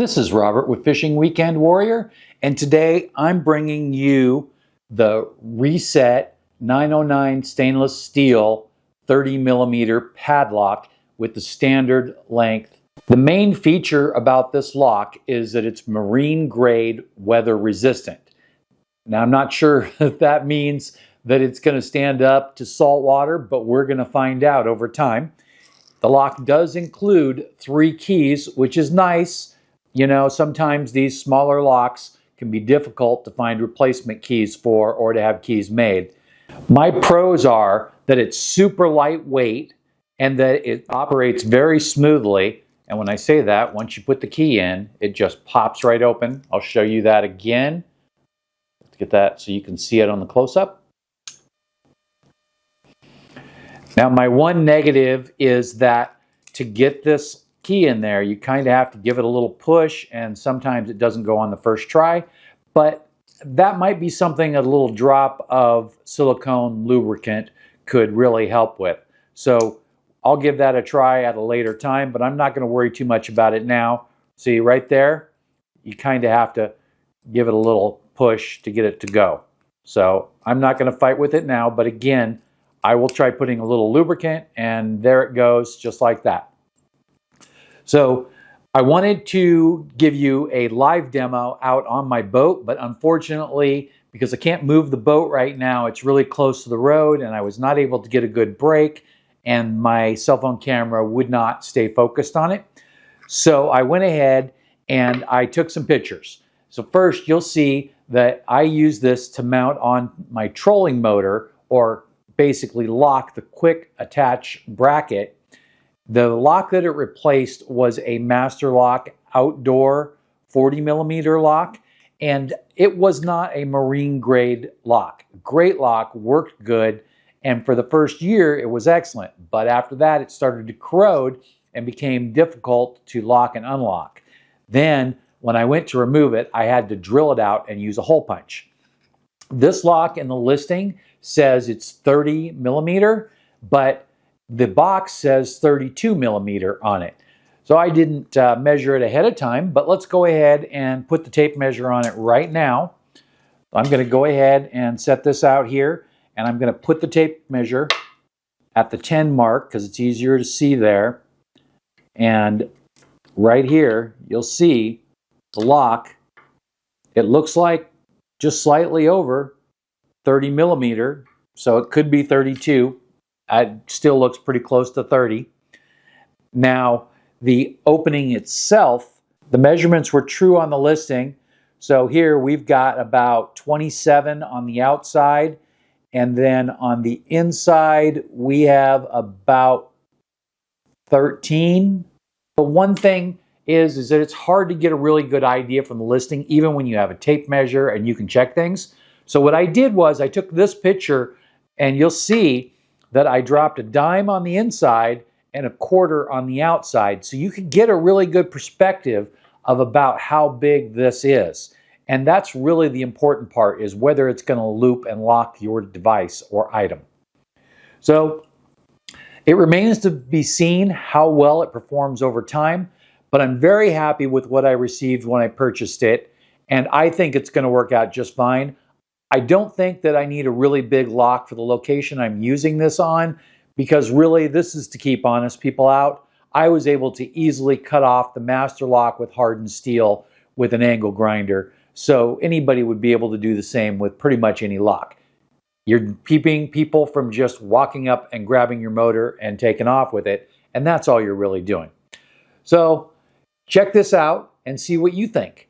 This is Robert with Fishing Weekend Warrior, and today I'm bringing you the RESET-909 stainless steel 30mm padlock with the standard length. The main feature about this lock is that it's marine grade weather resistant. Now, I'm not sure if that means that it's going to stand up to salt water, but we're going to find out over time. The lock does include 3 keys, which is nice. You know, sometimes these smaller locks can be difficult to find replacement keys for or to have keys made. My pros are that it's super lightweight and that it operates very smoothly. And when I say that, once you put the key in, it just pops right open. I'll show you that again. Let's get that so you can see it on the close-up. Now, my one negative is that to get this key in there, you kind of have to give it a little push, and sometimes it doesn't go on the first try, but that might be something a little drop of silicone lubricant could really help with. So I'll give that a try at a later time, but I'm not going to worry too much about it now. See right there, you kind of have to give it a little push to get it to go. So I'm not going to fight with it now, but again, I will try putting a little lubricant, and there it goes, just like that. So I wanted to give you a live demo out on my boat, but unfortunately, because I can't move the boat right now, it's really close to the road and I was not able to get a good break, and my cell phone camera would not stay focused on it. So I went ahead and I took some pictures. So first, you'll see that I use this to mount on my trolling motor, or basically lock the quick attach bracket. The lock that it replaced was a Master Lock outdoor 40mm lock, and it was not a marine grade lock. Great lock, worked good, and for the first year it was excellent. But after that it started to corrode and became difficult to lock and unlock. Then when I went to remove it, I had to drill it out and use a hole punch. This lock in the listing says it's 30mm, but the box says 32mm on it. So I didn't measure it ahead of time, but let's go ahead and put the tape measure on it right now. I'm going to go ahead and set this out here, and I'm going to put the tape measure at the 10 mark because it's easier to see there. And right here, you'll see the lock. It looks like just slightly over 30mm, so it could be 32. It still looks pretty close to 30. Now, the opening itself, the measurements were true on the listing. So here we've got about 27 on the outside, and then on the inside we have about 13. The one thing is that it's hard to get a really good idea from the listing, even when you have a tape measure and you can check things. So what I did was I took this picture, and you'll see that I dropped a dime on the inside and a quarter on the outside. So you can get a really good perspective of about how big this is. And that's really the important part, is whether it's going to loop and lock your device or item. So it remains to be seen how well it performs over time, but I'm very happy with what I received when I purchased it, and I think it's going to work out just fine. I don't think that I need a really big lock for the location I'm using this on, because really this is to keep honest people out. I was able to easily cut off the Master Lock with hardened steel with an angle grinder, so anybody would be able to do the same with pretty much any lock. You're keeping people from just walking up and grabbing your motor and taking off with it, and that's all you're really doing. So check this out and see what you think.